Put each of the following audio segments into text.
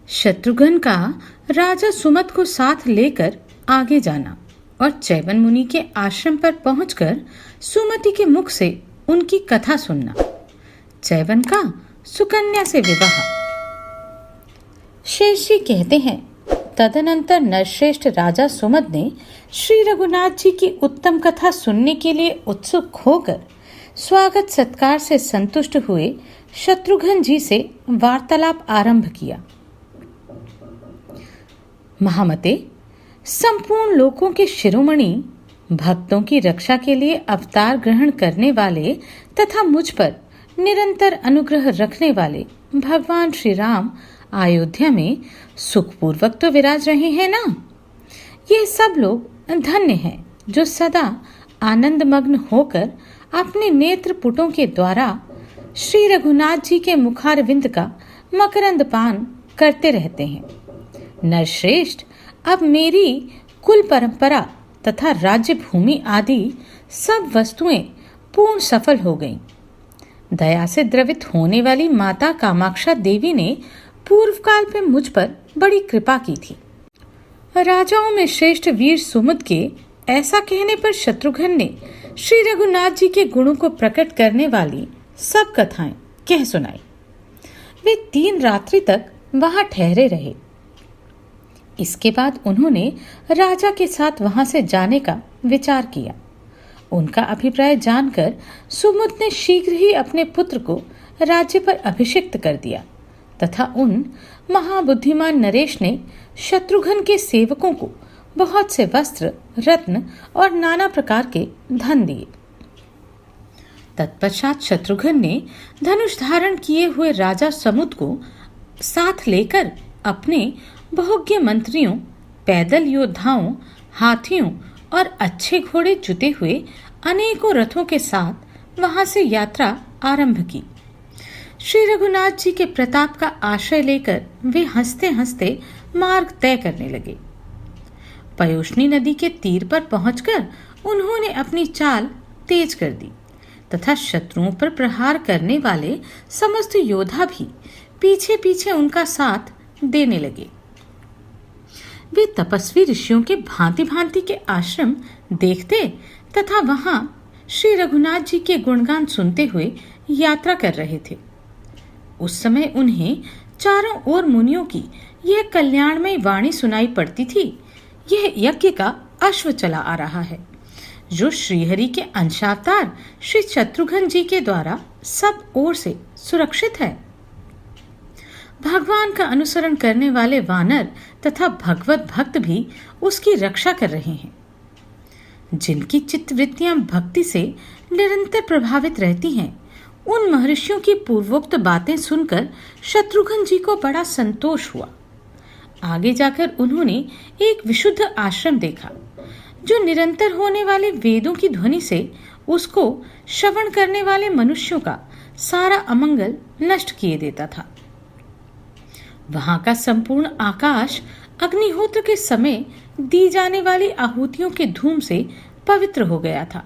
शत्रुघ्न का राजा सुमत को साथ लेकर आगे जाना और चैवन मुनि के आश्रम पर पहुंचकर सुमति के मुख से उनकी कथा सुनना। चैवन का सुकन्या से विवाह। शेष जी कहते हैं, तदनंतर नरश्रेष्ठ राजा सुमत ने श्री रघुनाथ जी की उत्तम कथा सुनने के लिए उत्सुक होकर स्वागत सत्कार से संतुष्ट हुए शत्रुघ्न जी से वार्तालाप आरंभ किया। महामते, संपूर्ण लोकों के शिरोमणि, भक्तों की रक्षा के लिए अवतार ग्रहण करने वाले तथा मुझ पर निरंतर अनुग्रह रखने वाले भगवान श्री राम अयोध्या में सुखपूर्वक तो विराज रहे हैं ना। ये सब लोग धन्य हैं जो सदा आनंद मग्न होकर अपने नेत्र पुटों के द्वारा श्री रघुनाथ जी के मुखारविंद का मकरंद पान करते रहते हैं। नरश्रेष्ठ, अब मेरी कुल परंपरा तथा राज्य भूमि आदि सब वस्तुएं पूर्ण सफल हो गईं। दया से द्रवित होने वाली माता कामाक्षा देवी ने पूर्व काल में मुझ पर बड़ी कृपा की थी। राजाओं में श्रेष्ठ वीर सुमत के ऐसा कहने पर शत्रुघ्न ने श्री रघुनाथ जी के गुणों को प्रकट करने वाली सब कथाएं कह सुनाई। वे 3 रात्रि तक वहां ठहरे रहे। इसके बाद उन्होंने राजा के साथ वहां से जाने का विचार किया। उनका अभिप्राय जानकर सुमुद ने शीघ्र ही अपने पुत्र को राज्य पर अभिषिक्त कर दिया तथा उन महाबुद्धिमान नरेश ने शत्रुघ्न के सेवकों को बहुत से वस्त्र, रत्न और नाना प्रकार के धन दिए। तत्पश्चात शत्रुघ्न ने धनुष धारण किए हुए राजा समुद को साथ लेकर अपने बहुज्ञ मंत्रियों, पैदल योद्धाओं, हाथियों और अच्छे घोड़े जुते हुए अनेकों रथों के साथ वहां से यात्रा आरंभ की। श्री रघुनाथ जी के प्रताप का आश्रय लेकर वे हंसते हंसते मार्ग तय करने लगे। पयोष्णी नदी के तीर पर पहुंचकर उन्होंने अपनी चाल तेज कर दी तथा शत्रुओं पर प्रहार करने वाले समस्त योद्धा भी पीछे पीछे उनका साथ देने लगे। वे तपस्वी ऋषियों के भांति भांति के आश्रम देखते तथा वहां श्री रघुनाथ जी के गुणगान सुनते हुए यात्रा कर रहे थे। उस समय उन्हें चारों ओर मुनियों की यह कल्याणमय वाणी सुनाई पड़ती थी, यह यज्ञ का अश्व चला आ रहा है जो श्रीहरि के अंशावतार श्री शत्रुघ्न जी के द्वारा सब ओर से सुरक्षित है। भगवान का अनुसरण करने वाले वानर तथा भगवत भक्त भी उसकी रक्षा कर रहे हैं। जिनकी चित्तवृत्तियां भक्ति से निरंतर प्रभावित रहती हैं, उन महर्षियों की पूर्वोक्त बातें सुनकर शत्रुघ्न जी को बड़ा संतोष हुआ। आगे जाकर उन्होंने एक विशुद्ध आश्रम देखा जो निरंतर होने वाले वेदों की ध्वनि से उसको श्रवण करने वाले मनुष्यों का सारा अमंगल नष्ट किए देता था। वहां का संपूर्ण आकाश अग्निहोत्र के समय दी जाने वाली आहुतियों के धूम से पवित्र हो गया था।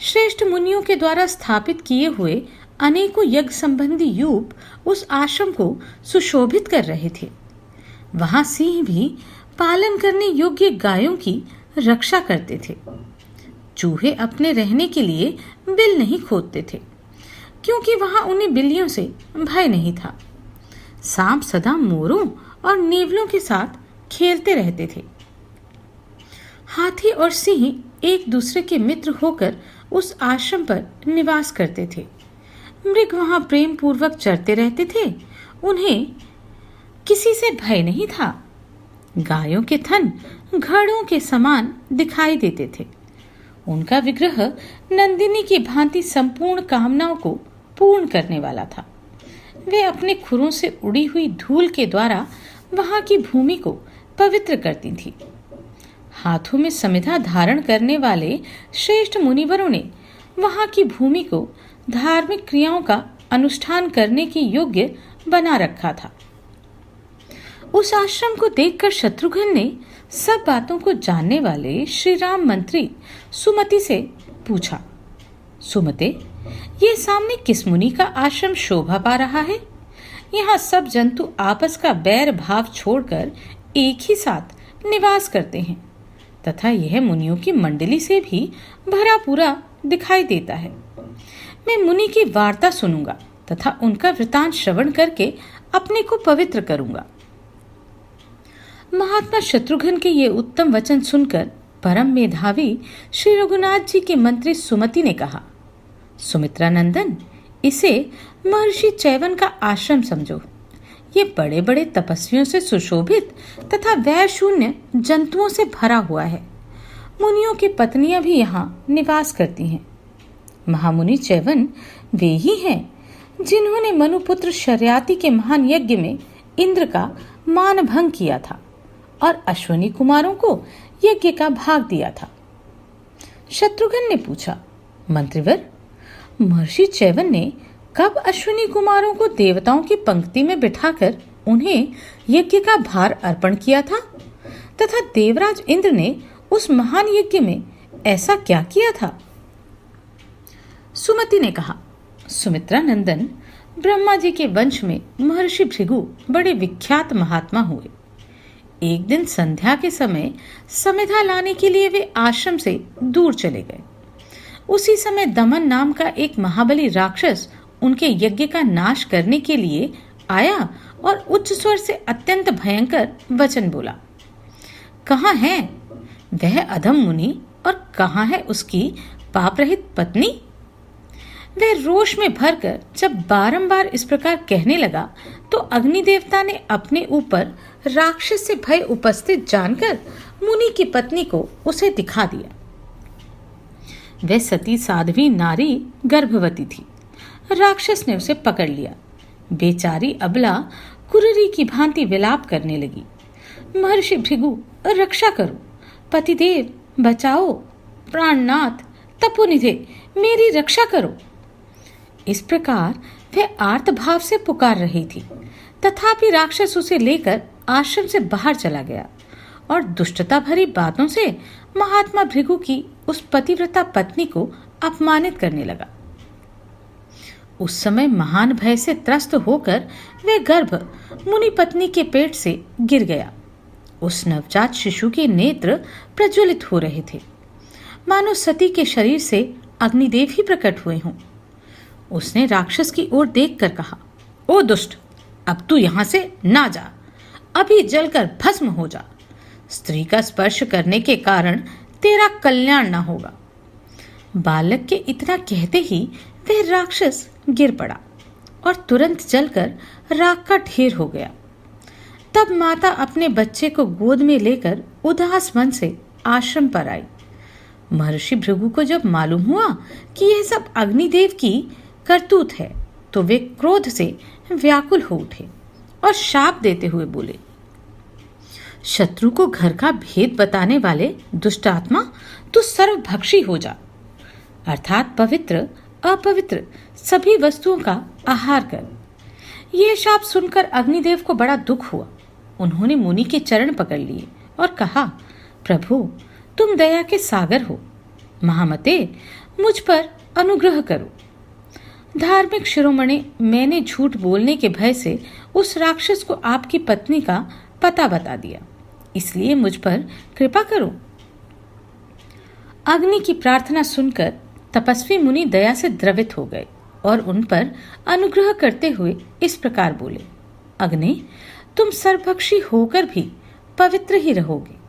श्रेष्ठ मुनियों के द्वारा स्थापित किए हुए अनेकों यज्ञ संबंधी यूप उस आश्रम को सुशोभित कर रहे थे। वहां सिंह भी पालन करने योग्य गायों की रक्षा करते थे। चूहे अपने रहने के लिए बिल नहीं खोदते थे क्योंकि वहां उन्हें बिल्लियों से भय नहीं था। सांप सदा मोरों और नेवलों के साथ खेलते रहते थे। हाथी और सिंह एक दूसरे के मित्र होकर उस आश्रम पर निवास करते थे। मृग वहां प्रेम पूर्वक चरते रहते थे। उन्हें किसी से भय नहीं था। गायों के थन घड़ों के समान दिखाई देते थे। उनका विग्रह नंदिनी की भांति संपूर्ण कामनाओं को पूर्ण करने वाला था। वे अपने खुरों से उड़ी हुई धूल के द्वारा वहां की भूमि को पवित्र करती थी। हाथों में समिधा धारण करने वाले श्रेष्ठ मुनिवरों ने वहां की भूमि को धार्मिक क्रियाओं का अनुष्ठान करने के योग्य बना रखा था। उस आश्रम को देखकर शत्रुघ्न ने सब बातों को जानने वाले श्री राम मंत्री सुमति से पूछा, सुमते, ये सामने किस मुनि का आश्रम शोभा पा रहा है? यहाँ सब जंतु आपस का बैर भाव छोड़कर एक ही साथ निवास करते हैं तथा यह मुनियों की मंडली से भी भरा पूरा दिखाई देता है। मैं मुनि की वार्ता सुनूंगा तथा उनका वृतांत श्रवण करके अपने को पवित्र करूंगा। महात्मा शत्रुघ्न के ये उत्तम वचन सुनकर परम मेधावी श्री रघुनाथ जी की मंत्री सुमति ने कहा, सुमित्रा नंदन, इसे महर्षि चैवन का आश्रम समझो। ये बड़े बड़े तपस्वियों से सुशोभित तथा वैर शून्य जंतुओं से भरा हुआ है। मुनियों की पत्नियां भी यहाँ निवास करती हैं। महामुनि चैवन वे ही हैं जिन्होंने मनुपुत्र शर्याति के महान यज्ञ में इंद्र का मान भंग किया था और अश्विनी कुमारों को यज्ञ का भाग दिया था। शत्रुघ्न ने पूछा, मंत्रिवर, महर्षि चैवन ने कब अश्विनी कुमारों को देवताओं की पंक्ति में बिठाकर उन्हें यज्ञ का भार अर्पण किया था तथा देवराज इंद्र ने उस महान यज्ञ में ऐसा क्या किया था? सुमति ने कहा, सुमित्रा नंदन, ब्रह्मा जी के वंश में महर्षि भृगु बड़े विख्यात महात्मा हुए। एक दिन संध्या के समय समिधा लाने के लिए वे आश्रम से दूर चले गए। उसी समय दमन नाम का एक महाबली राक्षस उनके यज्ञ का नाश करने के लिए आया और उच्च स्वर से अत्यंत भयंकर वचन बोला। कहाँ है वह अधम मुनि और कहाँ है उसकी पाप रहित पत्नी? वह रोष में भरकर जब बारंबार इस प्रकार कहने लगा तो अग्नि देवता ने अपने ऊपर राक्षस से भय उपस्थित जानकर मुनि की पत्नी को उसे दिखा दिया। वह सती साध्वी नारी गर्भवती थी। राक्षस ने उसे पकड़ लिया। बेचारी अबला कुररी की भांति विलाप करने लगी, महर्षि भृगु, रक्षा करो, पतिदेव बचाओ, प्राणनाथ तपोनिधे मेरी रक्षा करो। इस प्रकार वह आर्त भाव से पुकार रही थी। तथापि राक्षस उसे लेकर आश्रम से बाहर चला गया और दुष्टता भरी बातों से महात्मा भृगु की उस पतिव्रता पत्नी को अपमानित करने लगा। उस समय महान भय से त्रस्त होकर वह गर्भ मुनि पत्नी के पेट से गिर गया। उस नवजात शिशु के नेत्र प्रज्वलित हो रहे थे, मानो सती के शरीर से अग्निदेव ही प्रकट हुए हों। उसने राक्षस की ओर देखकर कहा, ओ दुष्ट, अब तू यहां से ना जा, अभी जलकर भस्म हो जा। स्त्री का स्पर्श करने के कारण तेरा कल्याण ना होगा। बालक के इतना कहते ही वह राक्षस गिर पड़ा और तुरंत जलकर राख का ढेर हो गया। तब माता अपने बच्चे को गोद में लेकर उदास मन से आश्रम पर आई। महर्षि भृगु को जब मालूम हुआ कि यह सब अग्निदेव की करतूत है तो वे क्रोध से व्याकुल हो उठे और शाप देते हुए बोले, शत्रु को घर का भेद बताने वाले दुष्ट आत्मा, तू सर्वभक्षी हो जा, अर्थात पवित्र अपवित्र सभी वस्तुओं का आहार कर। यह शाप सुनकर अग्निदेव को बड़ा दुख हुआ। उन्होंने मुनि के चरण पकड़ लिए और कहा, प्रभु, तुम दया के सागर हो, महामते मुझ पर अनुग्रह करो। धार्मिक शिरोमणि, मैंने झूठ बोलने के भय से उस राक्षस को आपकी पत्नी का पता बता दिया, इसलिए मुझ पर कृपा करो। अग्नि की प्रार्थना सुनकर तपस्वी मुनि दया से द्रवित हो गए और उन पर अनुग्रह करते हुए इस प्रकार बोले, अग्नि, तुम सर्वभक्षी होकर भी पवित्र ही रहोगे।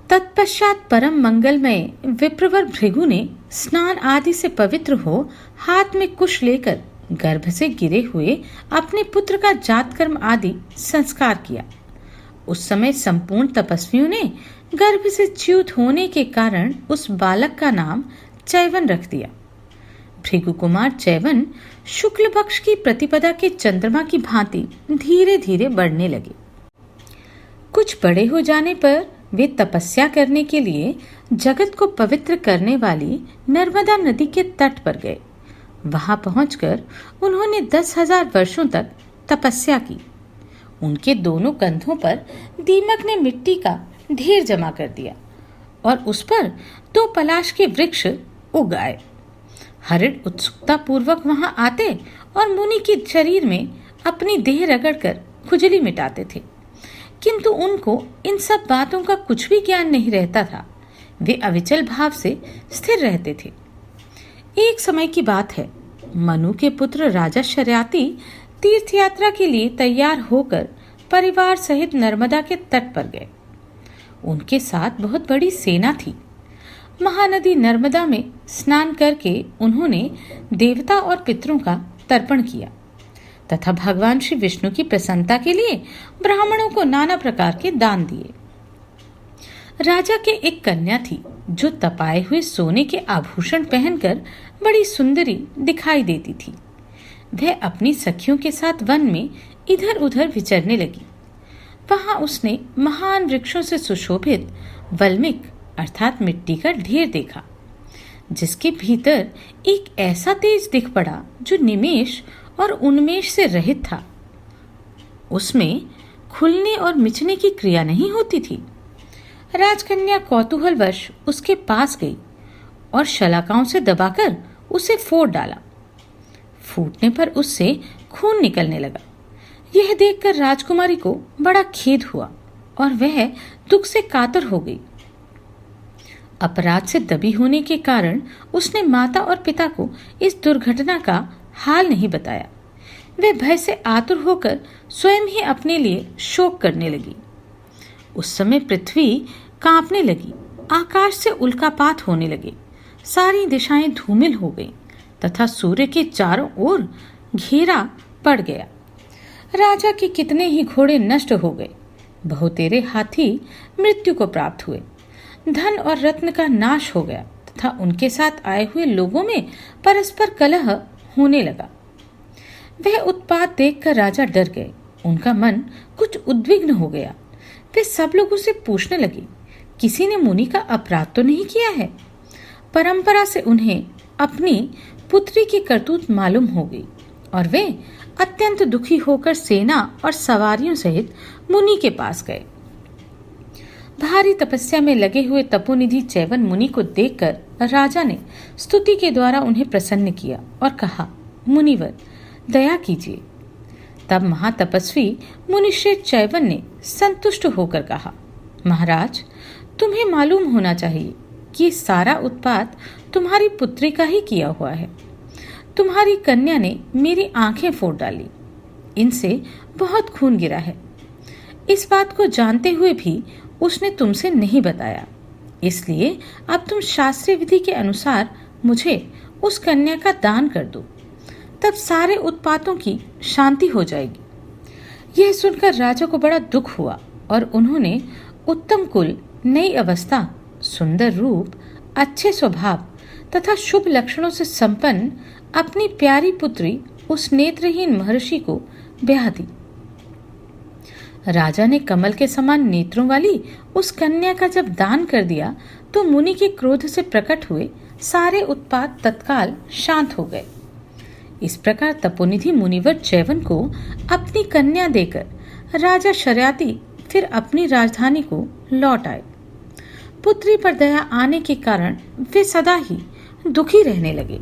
तत्पश्चात परम मंगलमय विप्रवर भृगु ने स्नान आदि से पवित्र हो हाथ में कुश लेकर गर्भ से गिरे हुए अपने पुत्र का जातकर्म आदि संस्कार किया। उस समय संपूर्ण तपस्वियों ने गर्भ से च्युत होने के कारण उस बालक का नाम चैवन रख दिया। भृगु कुमार चैवन शुक्ल पक्ष की प्रतिपदा के चंद्रमा की भांति धीरे धीरे बढ़ने लगे। कुछ बड़े हो जाने पर वे तपस्या करने के लिए जगत को पवित्र करने वाली नर्मदा नदी के तट पर गए। वहां पहुंचकर उन्होंने 10,000 वर्षों तक तपस्या की। उनके दोनों कंधों पर दीमक ने मिट्टी का ढेर जमा कर दिया और उस पर 2 पलाश के वृक्ष उग आए। हरिण उत्सुकता पूर्वक वहां आते और मुनि के शरीर में अपनी देह रगड़कर खुजली मिटाते थे, किंतु उनको इन सब बातों का कुछ भी ज्ञान नहीं रहता था। वे अविचल भाव से स्थिर रहते थे। एक समय की बात है, मनु के पुत्र राजा शर्याती तीर्थ यात्रा के लिए तैयार होकर परिवार सहित नर्मदा के तट पर गए। उनके साथ बहुत बड़ी सेना थी। महानदी नर्मदा में स्नान करके उन्होंने देवता और पितरों का तर्पण किया तथा भगवान श्री विष्णु की प्रसन्नता के लिए ब्राह्मणों को नाना प्रकार के दान दिए। राजा के एक कन्या थी जो तपाए हुए सोने के आभूषण पहनकर बड़ी सुंदरी दिखाई देती थी। वह अपनी सखियों के साथ वन में इधर उधर विचरने लगी। वहां उसने महान वृक्षों से सुशोभित वल्मिक अर्थात मिट्टी का ढेर देखा, जिसके भीतर एक ऐसा तेज दिख पड़ा जो निमेष और उन्मेष से रहित था। उसमें खुलने और मिचने की क्रिया नहीं होती थी। राजकन्या कौतूहलवश उसके पास गई और शलाकाओं से दबाकर उसे फोड़ डाला। फूटने पर उससे खून निकलने लगा। यह देखकर राजकुमारी को बड़ा खेद हुआ और वह दुख से कातर हो गई। अपराध से दबी होने के कारण उसने माता और पिता को इस दुर्घटना का हाल नहीं बताया। वह भय से आतुर होकर स्वयं ही अपने लिए शोक करने लगी। उस समय पृथ्वी कांपने लगी, आकाश से उल्कापात होने लगे, सारी दिशाएं धूमिल हो गईं तथा सूर्य के चारों ओर घेरा पड़ गया। राजा के कितने ही घोड़े नष्ट हो गए, बहुतेरे हाथी मृत्यु को प्राप्त हुए, धन और रत्न का नाश हो गया तथा उनके साथ आए हुए लोगों में परस्पर कलह होने लगा। वह उत्पात देखकर राजा डर गए। उनका मन कुछ उद्विग्न हो गया। वे सब लोगों से पूछने लगे, किसी ने मुनि का अपराध तो नहीं किया है? परंपरा से उन्हें अपनी पुत्री की करतूत मालूम हो गई और वे अत्यंत दुखी होकर सेना और सवारियों सहित मुनि के पास गए। भारी तपस्या में लगे हुए तपोनिधि चैवन मुनि को देखकर राजा ने स्तुति के द्वारा उन्हें प्रसन्न किया और कहा, मुनिवर दया कीजिए। तब महातपस्वी मुनिश्रेष्ठ चैवन ने संतुष्ट होकर कहा, महाराज तुम्हें मालूम होना चाहिए कि सारा उत्पात तुम्हारी पुत्री का ही किया हुआ है। तुम्हारी कन्या ने मेरी आंखें फोड़ डाली, इनसे बहुत खून गिरा है। इस बात को जानते हुए भी उसने तुमसे नहीं बताया, इसलिए अब तुम शास्त्रीय विधि के अनुसार मुझे उस कन्या का दान कर दो, तब सारे उत्पातों की शांति हो जाएगी। यह सुनकर राजा को बड़ा दुख हुआ और उन्होंने उत्तम कुल, नई अवस्था, सुंदर रूप, अच्छे स्वभाव तथा शुभ लक्षणों से संपन्न अपनी प्यारी पुत्री उस नेत्रहीन महर्षि को ब्याह दी। राजा ने कमल के समान नेत्रों वाली उस कन्या का जब दान कर दिया तो मुनि के क्रोध से प्रकट हुए सारे उत्पात तत्काल शांत हो गए। इस प्रकार तपोनिधि मुनिवर चैवन को अपनी कन्या देकर राजा शर्याती फिर अपनी राजधानी को लौट आए। पुत्री पर दया आने के कारण वे सदा ही दुखी रहने लगे।